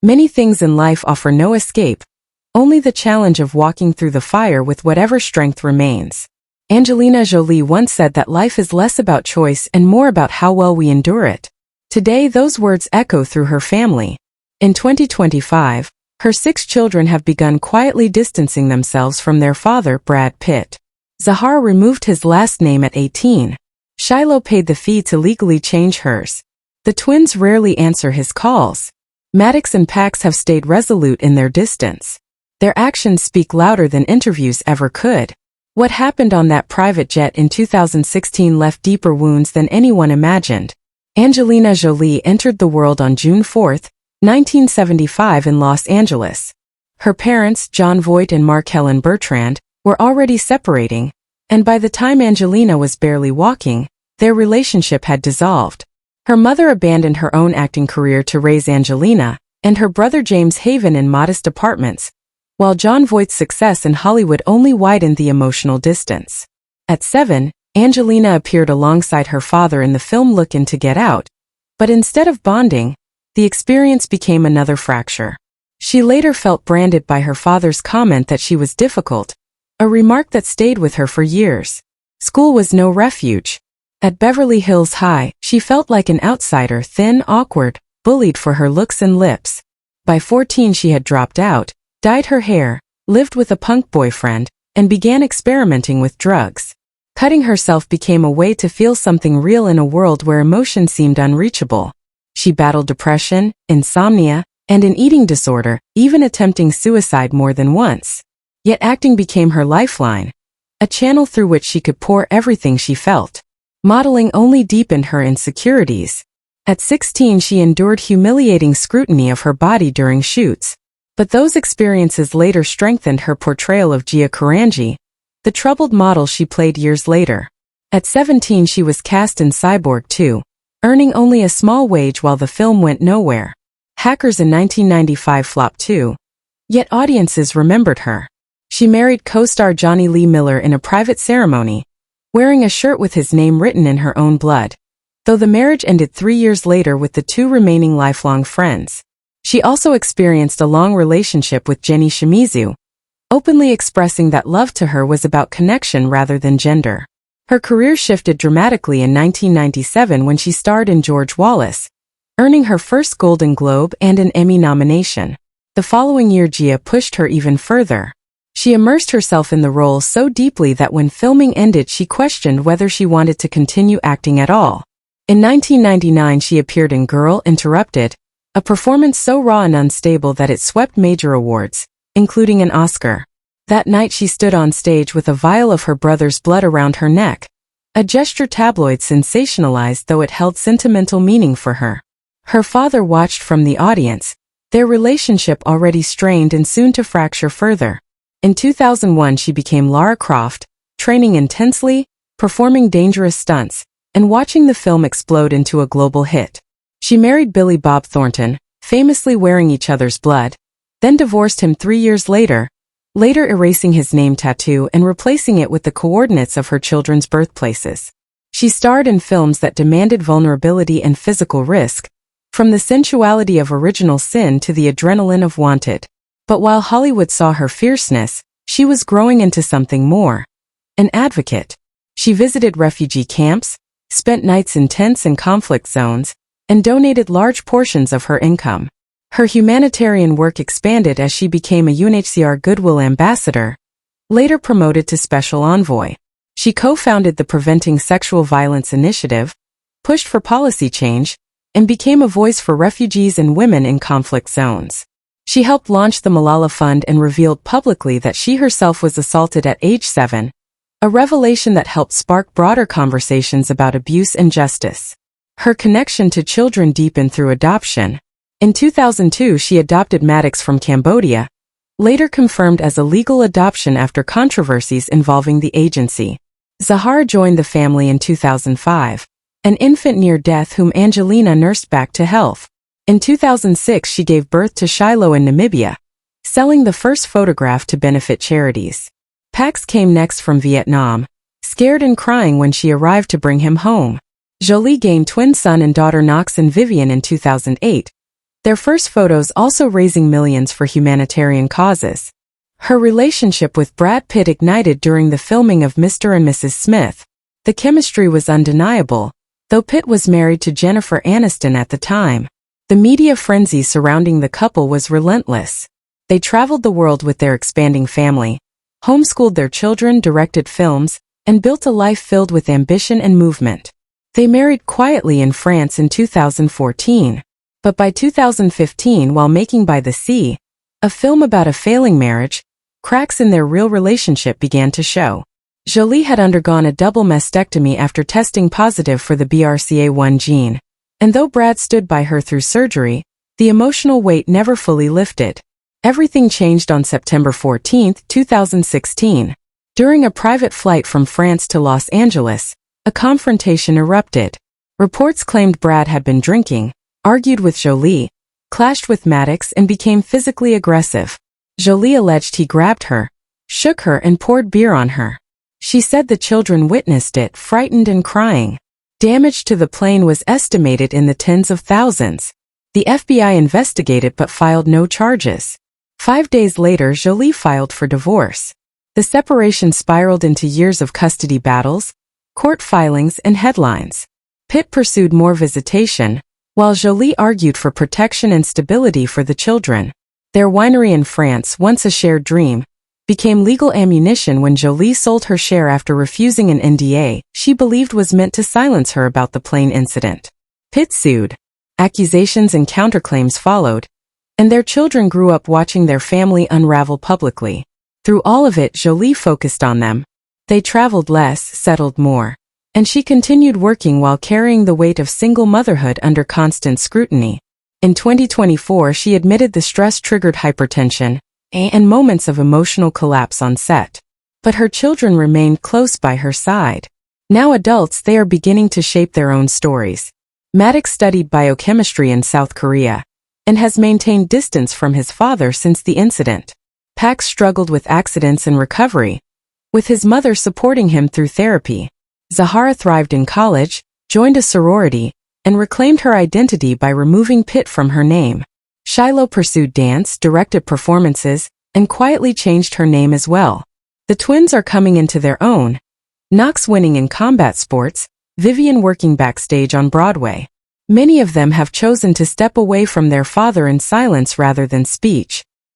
Many things in life offer no escape, only the challenge of walking through the fire with whatever strength remains. Angelina Jolie once said that life is less about choice and more about how well we endure it. Today those words echo through her family. In 2025, her 6 children have begun quietly distancing themselves from their father, Brad Pitt. Zahara removed his last name at 18. Shiloh paid the fee to legally change hers. The twins rarely answer his calls. Maddox and Pax have stayed resolute in their distance. Their actions speak louder than interviews ever could. What happened on that private jet in 2016 left deeper wounds than anyone imagined. Angelina Jolie entered the world on June 4, 1975 in Los Angeles. Her parents, Jon Voight and Mark Helen Bertrand, were already separating, and by the time Angelina was barely walking, their relationship had dissolved. Her mother abandoned her own acting career to raise Angelina, and her brother James Haven in modest apartments, while Jon Voight's success in Hollywood only widened the emotional distance. At 7, Angelina appeared alongside her father in the film Look In to Get Out, but instead of bonding, the experience became another fracture. She later felt branded by her father's comment that she was difficult, a remark that stayed with her for years. School was no refuge. At Beverly Hills High, she felt like an outsider, thin, awkward, bullied for her looks and lips. By 14 she had dropped out, dyed her hair, lived with a punk boyfriend, and began experimenting with drugs. Cutting herself became a way to feel something real in a world where emotion seemed unreachable. She battled depression, insomnia, and an eating disorder, even attempting suicide more than once. Yet acting became her lifeline, a channel through which she could pour everything she felt. Modeling only deepened her insecurities. At 16 she endured humiliating scrutiny of her body during shoots. But those experiences later strengthened her portrayal of Gia Karanji, the troubled model she played years later. At 17 she was cast in Cyborg 2, earning only a small wage while the film went nowhere. Hackers in 1995 flopped too, yet audiences remembered her. She married co-star Johnny Lee Miller in a private ceremony, wearing a shirt with his name written in her own blood. Though the marriage ended 3 years later with the two remaining lifelong friends. She also experienced a long relationship with Jenny Shimizu, openly expressing that love to her was about connection rather than gender. Her career shifted dramatically in 1997 when she starred in George Wallace, earning her first Golden Globe and an Emmy nomination. The following year Gia pushed her even further. She immersed herself in the role so deeply that when filming ended she questioned whether she wanted to continue acting at all. In 1999 she appeared in Girl, Interrupted, a performance so raw and unstable that it swept major awards, including an Oscar. That night she stood on stage with a vial of her brother's blood around her neck, a gesture tabloids sensationalized though it held sentimental meaning for her. Her father watched from the audience, their relationship already strained and soon to fracture further. In 2001 she became Lara Croft, training intensely, performing dangerous stunts, and watching the film explode into a global hit. She married Billy Bob Thornton, famously wearing each other's blood, then divorced him 3 years later erasing his name tattoo and replacing it with the coordinates of her children's birthplaces. She starred in films that demanded vulnerability and physical risk, from the sensuality of Original Sin to the adrenaline of Wanted. But while Hollywood saw her fierceness, she was growing into something more. An advocate. She visited refugee camps, spent nights in tents and conflict zones, and donated large portions of her income. Her humanitarian work expanded as she became a UNHCR Goodwill Ambassador, later promoted to Special Envoy. She co-founded the Preventing Sexual Violence Initiative, pushed for policy change, and became a voice for refugees and women in conflict zones. She helped launch the Malala Fund and revealed publicly that she herself was assaulted at age 7, a revelation that helped spark broader conversations about abuse and justice. Her connection to children deepened through adoption. In 2002 she adopted Maddox from Cambodia, later confirmed as a legal adoption after controversies involving the agency. Zahara joined the family in 2005, an infant near death whom Angelina nursed back to health. In 2006 she gave birth to Shiloh in Namibia, selling the first photograph to benefit charities. Pax came next from Vietnam, scared and crying when she arrived to bring him home. Jolie gained twin son and daughter Knox and Vivian in 2008, their first photos also raising millions for humanitarian causes. Her relationship with Brad Pitt ignited during the filming of Mr. and Mrs. Smith. The chemistry was undeniable, though Pitt was married to Jennifer Aniston at the time. The media frenzy surrounding the couple was relentless. They traveled the world with their expanding family, homeschooled their children, directed films, and built a life filled with ambition and movement. They married quietly in France in 2014. But by 2015, while making By the Sea, a film about a failing marriage, cracks in their real relationship began to show. Jolie had undergone a double mastectomy after testing positive for the BRCA1 gene, and though Brad stood by her through surgery, the emotional weight never fully lifted. Everything changed on September 14, 2016. During a private flight from France to Los Angeles, a confrontation erupted. Reports claimed Brad had been drinking, argued with Jolie, clashed with Maddox, and became physically aggressive. Jolie alleged he grabbed her, shook her, and poured beer on her. She said the children witnessed it, frightened and crying. Damage to the plane was estimated in the tens of thousands. The FBI investigated but filed no charges. 5 days later, Jolie filed for divorce. The separation spiraled into years of custody battles, court filings, and headlines. Pitt pursued more visitation, while Jolie argued for protection and stability for the children. Their winery in France, once a shared dream, became legal ammunition when Jolie sold her share after refusing an NDA she believed was meant to silence her about the plane incident. Pitt sued. Accusations and counterclaims followed, and their children grew up watching their family unravel publicly. Through all of it, Jolie focused on them. They traveled less, settled more, and she continued working while carrying the weight of single motherhood under constant scrutiny. In 2024, she admitted the stress-triggered hypertension and moments of emotional collapse on set. But her children remained close by her side. Now adults, they are beginning to shape their own stories. Maddox studied biochemistry in South Korea and has maintained distance from his father since the incident. Pax struggled with accidents and recovery, with his mother supporting him through therapy. Zahara thrived in college, joined a sorority, and reclaimed her identity by removing Pitt from her name. Shiloh pursued dance, directed performances, and quietly changed her name as well. The twins are coming into their own. Knox winning in combat sports, Vivian working backstage on Broadway. Many of them have chosen to step away from their father in silence rather than speech.